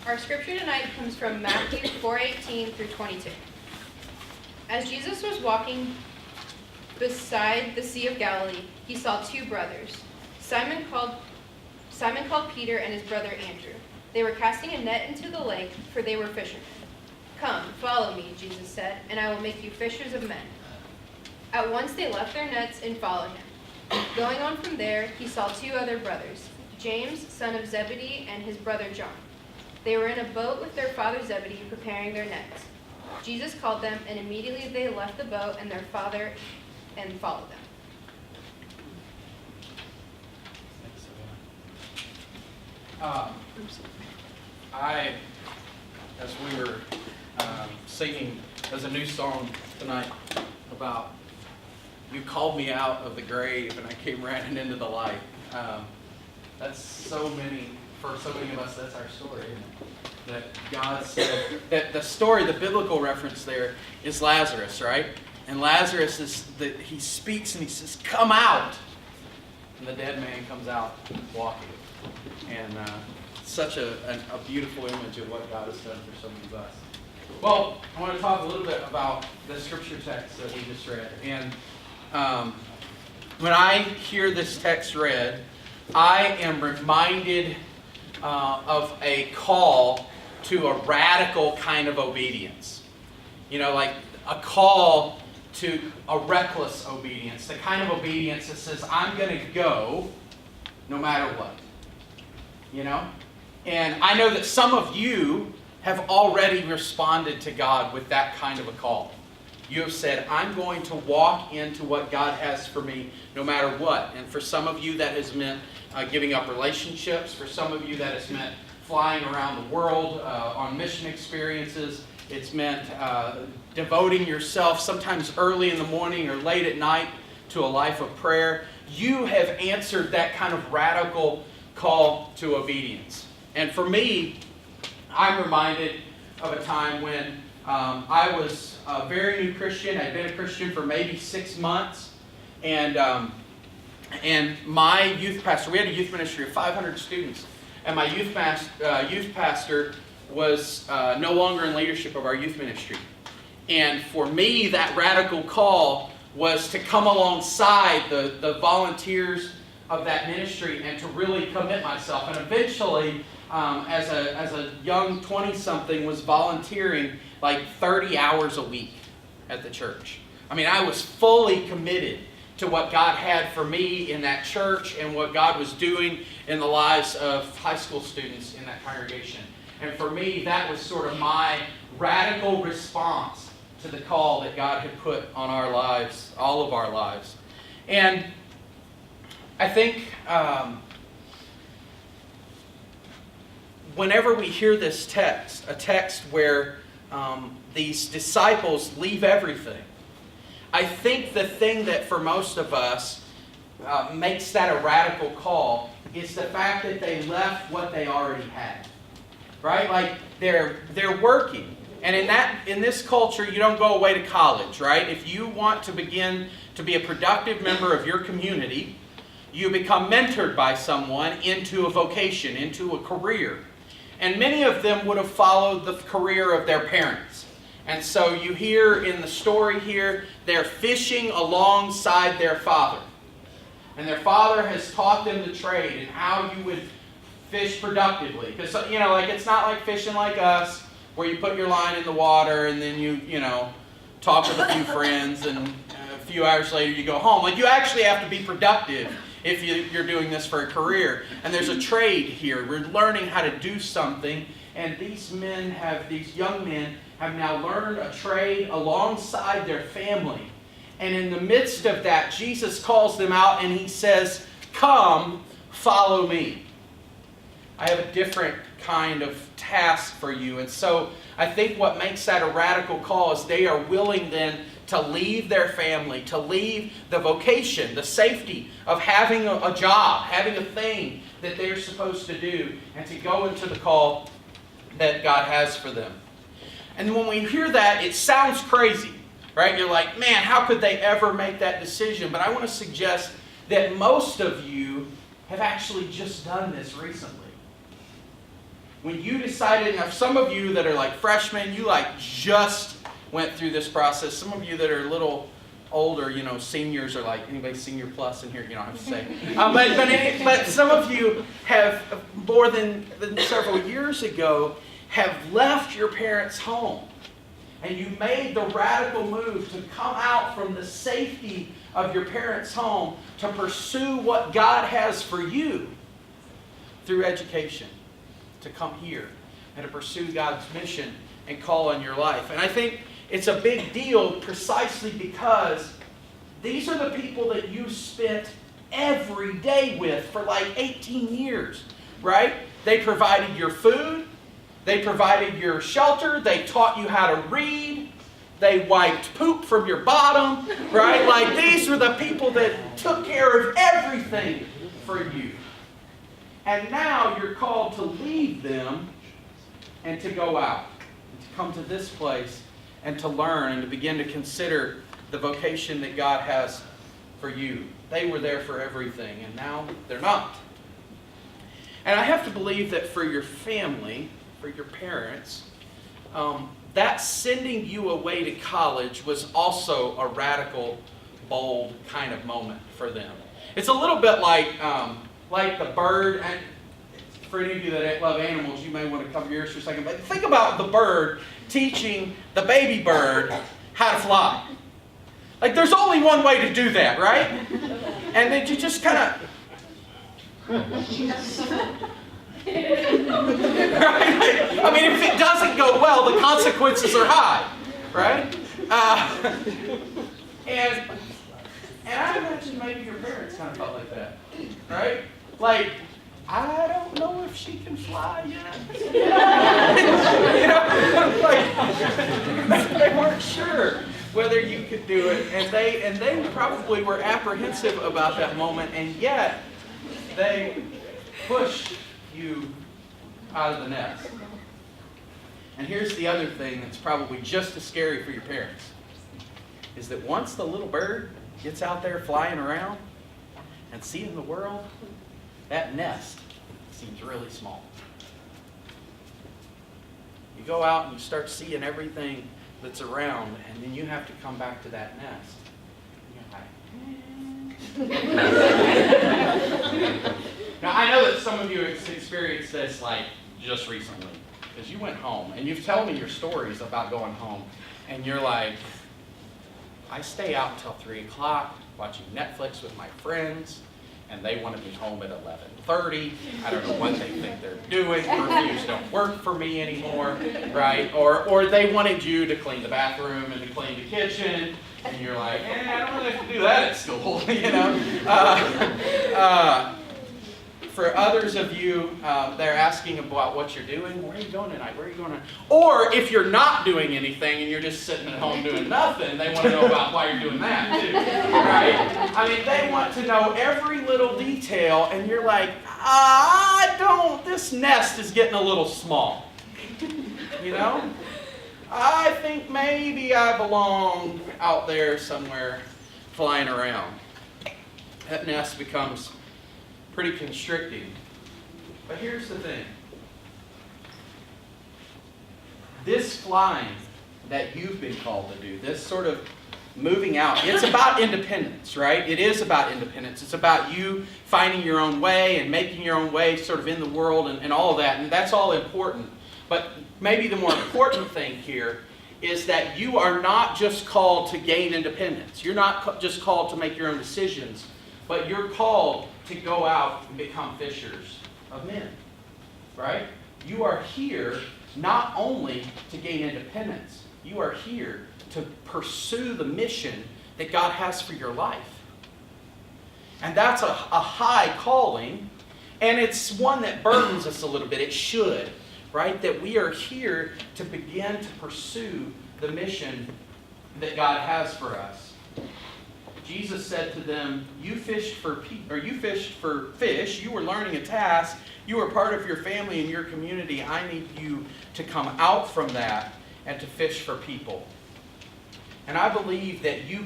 Our scripture tonight comes from Matthew 4:18 through 22. As Jesus was walking beside the Sea of Galilee, he saw two brothers, Simon called Peter and his brother Andrew. They were casting a net into the lake, for they were fishermen. "Come, follow me," Jesus said, "and I will make you fishers of men." At once they left their nets and followed him. Going on from there, he saw two other brothers, James, son of Zebedee, and his brother John. They were in a boat with their father Zebedee, preparing their nets. Jesus called them, and immediately they left the boat and their father and followed them. As we were singing, there's a new song tonight about you called me out of the grave and I came running into the light. That's for so many of us, that's our story, isn't it? That God said, that the story, the biblical reference there is Lazarus, right? And Lazarus he speaks and he says, "Come out." And the dead man comes out walking. And such a beautiful image of what God has done for so many of us. Well, I want to talk a little bit about the scripture text that we just read. And when I hear this text read, I am reminded of a call to a radical kind of obedience. You know, like a call to a reckless obedience, the kind of obedience that says, I'm going to go no matter what. You know? And I know that some of you have already responded to God with that kind of a call. You have said, I'm going to walk into what God has for me no matter what. And for some of you that has meant giving up relationships. For some of you that has meant flying around the world on mission experiences. It's meant devoting yourself sometimes early in the morning or late at night to a life of prayer. You have answered that kind of radical call to obedience. And for me, I'm reminded of a time when I was a very new Christian. I'd been a Christian for maybe 6 months. And my youth pastor, we had a youth ministry of 500 students. And my youth pastor was no longer in leadership of our youth ministry. And for me, that radical call was to come alongside the volunteers of that ministry and to really commit myself. And eventually, as a young 20-something, was volunteering like 30 hours a week at the church. I mean, I was fully committed to what God had for me in that church and what God was doing in the lives of high school students in that congregation. And for me, that was sort of my radical response to the call that God had put on our lives, all of our lives. And I think whenever we hear this text, a text where these disciples leave everything, I think the thing that for most of us makes that a radical call is the fact that they left what they already had. Right? Like they're working. And in this culture, you don't go away to college, right? If you want to begin to be a productive member of your community, you become mentored by someone into a vocation, into a career. And many of them would have followed the career of their parents. And so you hear in the story here, they're fishing alongside their father. And their father has taught them the trade and how you would fish productively. Because, like it's not like fishing like us, where you put your line in the water and then you talk with a few friends and a few hours later you go home. Like you actually have to be productive if you're doing this for a career. And there's a trade here. We're learning how to do something. And these young men have now learned a trade alongside their family. And in the midst of that, Jesus calls them out and he says, "Come, follow me. I have a different kind of task for you." And so I think what makes that a radical call is they are willing then to leave their family, to leave the vocation, the safety of having a job, having a thing that they're supposed to do, and to go into the call that God has for them. And when we hear that, it sounds crazy, right? You're like, man, how could they ever make that decision? But I want to suggest that most of you have actually just done this recently. when you decided, now some of you that are like freshmen, you like just went through this process. Some of you that are a little older, seniors are like, anybody senior plus in here? You don't have to say. But some of you have, more than several years ago, have left your parents' home. And you made the radical move to come out from the safety of your parents' home to pursue what God has for you through education. To come here and to pursue God's mission and call on your life. And I think it's a big deal precisely because these are the people that you spent every day with for like 18 years, right? They provided your food. They provided your shelter. They taught you how to read. They wiped poop from your bottom, right? Like these were the people that took care of everything for you. And now you're called to leave them and to go out, and to come to this place and to learn and to begin to consider the vocation that God has for you. They were there for everything, and now they're not. And I have to believe that for your family, for your parents, that sending you away to college was also a radical, bold kind of moment for them. It's a little bit like the bird. And for any of you that love animals, you may want to cover yours for a second. But think about the bird teaching the baby bird how to fly. Like there's only one way to do that, right? And then you just kind of... Right? I mean, if it doesn't go well, the consequences are high, right? And I imagine maybe your parents kind of felt like that, right? Like, I don't know if she can fly yet. Like, they weren't sure whether you could do it, and they probably were apprehensive about that moment, and yet they pushed you out of the nest. And here's the other thing that's probably just as scary for your parents, is that once the little bird gets out there flying around and seeing the world, that nest seems really small. You go out and you start seeing everything that's around, and then you have to come back to that nest. And you're like, Now, I know that some of you have experienced this like just recently, because you went home, and you've told me your stories about going home, and you're like, I stay out until 3 o'clock watching Netflix with my friends, and they want to be home at 11:30. I don't know what they think they're doing. Curfews don't work for me anymore, right? Or they wanted you to clean the bathroom and to clean the kitchen, and you're like, I don't really have to do that at school, For others of you, they're asking about what you're doing. Where are you going tonight? Where are you going tonight? Or if you're not doing anything and you're just sitting at home doing nothing, they want to know about why you're doing that too, right? I mean, they want to know every little detail, and you're like, this nest is getting a little small. I think maybe I belong out there somewhere flying around. That nest becomes pretty constricting. But here's the thing. This flying that you've been called to do, this sort of moving out, it's about independence, right? It is about independence. It's about you finding your own way and making your own way sort of in the world and all of that. And that's all important. But maybe the more important thing here is that you are not just called to gain independence. You're not just called to make your own decisions, but you're called to go out and become fishers of men, right? You are here not only to gain independence, you are here to pursue the mission that God has for your life. And that's a high calling, and it's one that burdens us a little bit. It should, right? That we are here to begin to pursue the mission that God has for us. Jesus said to them, you fished for fish. You were learning a task. You were part of your family and your community. I need you to come out from that and to fish for people. And I believe that you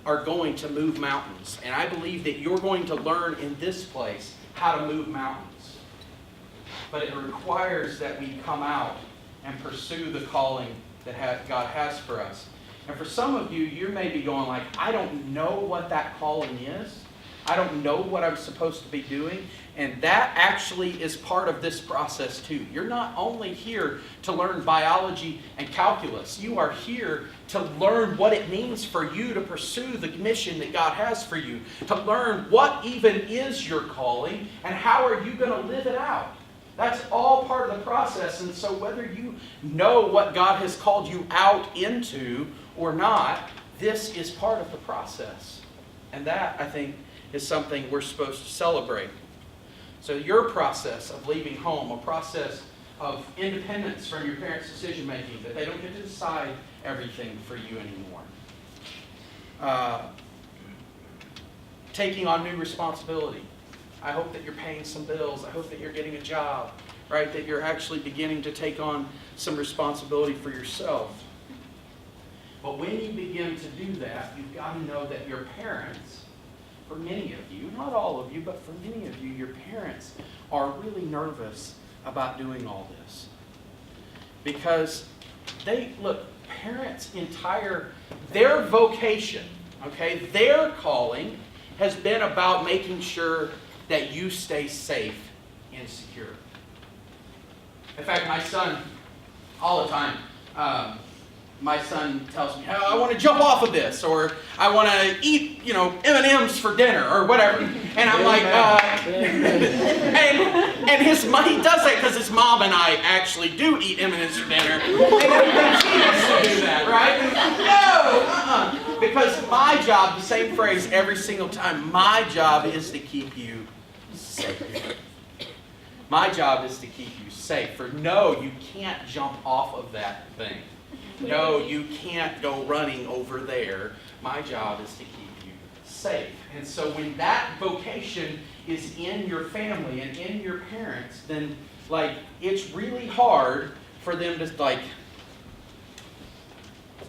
are going to move mountains. And I believe that you're going to learn in this place how to move mountains. but it requires that we come out and pursue the calling that God has for us. And for some of you, you may be going like, I don't know what that calling is. I don't know what I'm supposed to be doing. And that actually is part of this process too. You're not only here to learn biology and calculus. You are here to learn what it means for you to pursue the mission that God has for you. To learn what even is your calling and how are you going to live it out. That's all part of the process. And so whether you know what God has called you out into or not, this is part of the process. And that, I think, is something we're supposed to celebrate. So your process of leaving home, a process of independence from your parents' decision making, that they don't get to decide everything for you anymore. Taking on new responsibility. I hope that you're paying some bills. I hope that you're getting a job, right? That you're actually beginning to take on some responsibility for yourself. But when you begin to do that, you've got to know that your parents, for many of you, not all of you, but for many of you, your parents are really nervous about doing all this. Because parents' their vocation, okay, their calling has been about making sure that you stay safe and secure. In fact, my son, all the time, my son tells me, oh, I want to jump off of this, or I want to eat, M&Ms for dinner, or whatever. And I'm like, and he does that because his mom and I actually do eat M&Ms for dinner. And she has to do that, right? No, because my job, the same phrase every single time, my job is to keep you safe. My job is to keep you safe. For no, you can't jump off of that thing. No, you can't go running over there. My job is to keep you safe. And so when that vocation is in your family and in your parents, then it's really hard for them to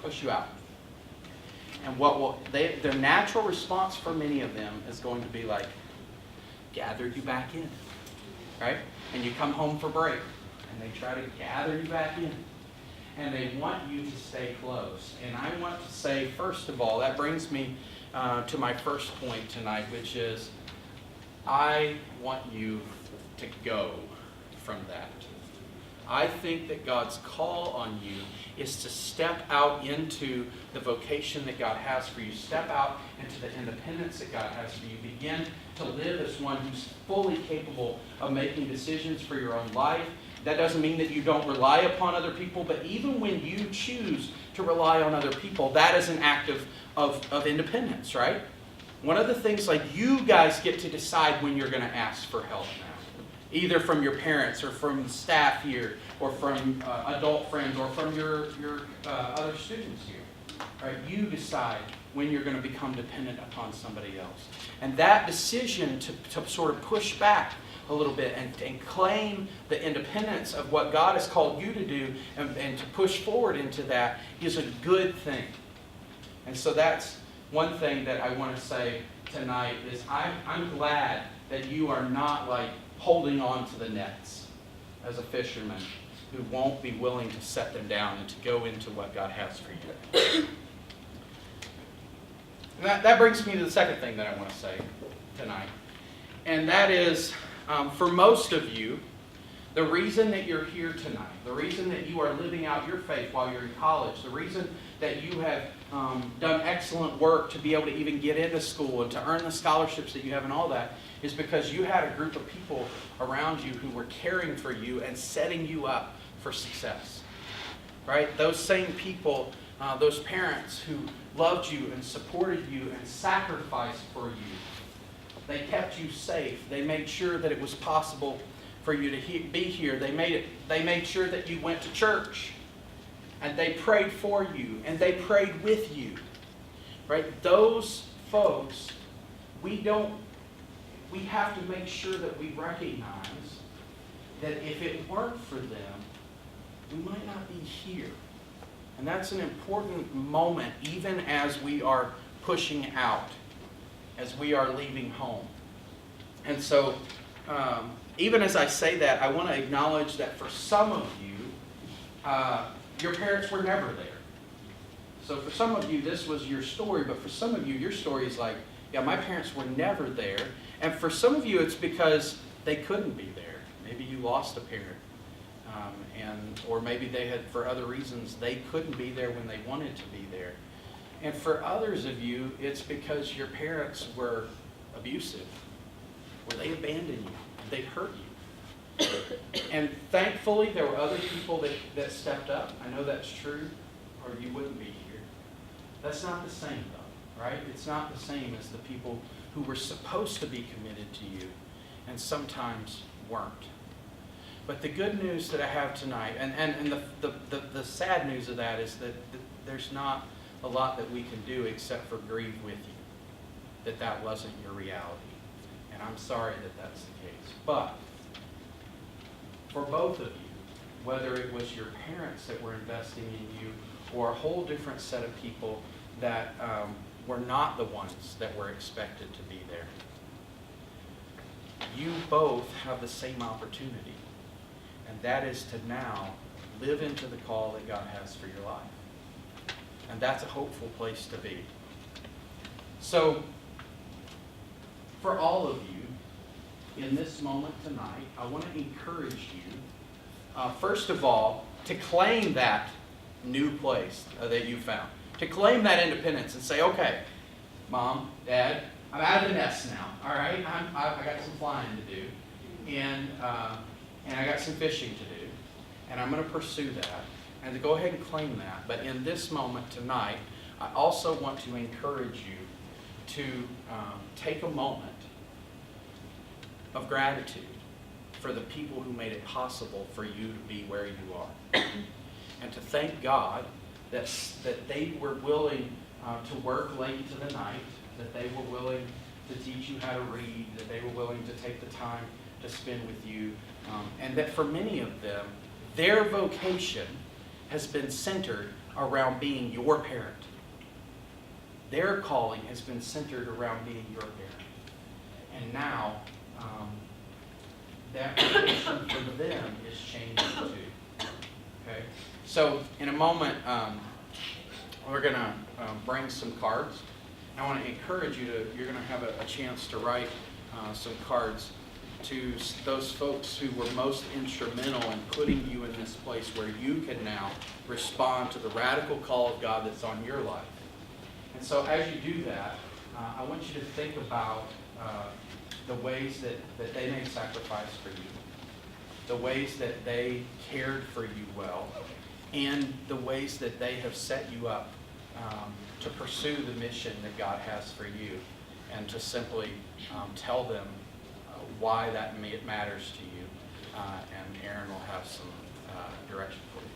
push you out. And their natural response for many of them is going to be gather you back in, right? And you come home for break, and they try to gather you back in. And they want you to stay close. And I want to say, first of all, that brings me to my first point tonight, which is I want you to go from that. I think that God's call on you is to step out into the vocation that God has for you. Step out into the independence that God has for you. Begin to live as one who's fully capable of making decisions for your own life. That doesn't mean that you don't rely upon other people, but even when you choose to rely on other people, that is an act of independence, right? One of the things, you guys get to decide when you're going to ask for help now. Either from your parents or from the staff here or from adult friends or from your other students here. Right? You decide when you're going to become dependent upon somebody else. And that decision to sort of push back a little bit and claim the independence of what God has called you to do and to push forward into that is a good thing. And so that's one thing that I want to say tonight is I'm glad that you are not holding on to the nets as a fisherman who won't be willing to set them down and to go into what God has for you. And that brings me to the second thing that I want to say tonight. And that is, for most of you, the reason that you're here tonight, the reason that you are living out your faith while you're in college, the reason that you have done excellent work to be able to even get into school and to earn the scholarships that you have and all that, is because you had a group of people around you who were caring for you and setting you up for success. Right? Those same people, those parents who loved you and supported you and sacrificed for you. They kept you safe. They made sure that it was possible for you to be here. They made sure that you went to church. And they prayed for you. And they prayed with you. Right? Those folks, we have to make sure that we recognize that if it weren't for them, we might not be here. And that's an important moment, even as we are pushing out, as we are leaving home. And so even as I say that, I want to acknowledge that for some of you, your parents were never there. So for some of you, this was your story, but for some of you, your story is like, yeah, my parents were never there. And for some of you, it's because they couldn't be there. Maybe you lost a parent. Or maybe they had, for other reasons, they couldn't be there when they wanted to be there. And for others of you, it's because your parents were abusive, or they abandoned you, they hurt you. And thankfully, there were other people that stepped up. I know that's true, or you wouldn't be here. That's not the same, though, right? It's not the same as the people who were supposed to be committed to you and sometimes weren't. But the good news that I have tonight, and the sad news of that is that there's not a lot that we can do except for grieve with you, that wasn't your reality. And I'm sorry that that's the case. But for both of you, whether it was your parents that were investing in you or a whole different set of people that were not the ones that were expected to be there, you both have the same opportunity. And that is to now live into the call that God has for your life. And that's a hopeful place to be. So, for all of you, in this moment tonight, I want to encourage you, first of all, to claim that new place that you found. To claim that independence and say, okay, Mom, Dad, I'm out of the nest now, all right? I got some flying to do, and I got some fishing to do, and I'm going to pursue that, and to go ahead and claim that. But in this moment tonight, I also want to encourage you to take a moment of gratitude for the people who made it possible for you to be where you are, and to thank God that they were willing to work late into the night, that they were willing to teach you how to read, that they were willing to take the time to spend with you, and that for many of them, their vocation has been centered around being your parent. Their calling has been centered around being your parent. And now, that vocation for them is changing too. Okay? So, in a moment, we're going to bring some cards. I want to encourage you you're going to have a chance to write some cards to those folks who were most instrumental in putting you in this place where you can now respond to the radical call of God that's on your life. And so as you do that, I want you to think about the ways that they made sacrifice for you, the ways that they cared for you well, and the ways that they have set you up to pursue the mission that God has for you, and to simply tell them why that matters to you, and Aaron will have some direction for you.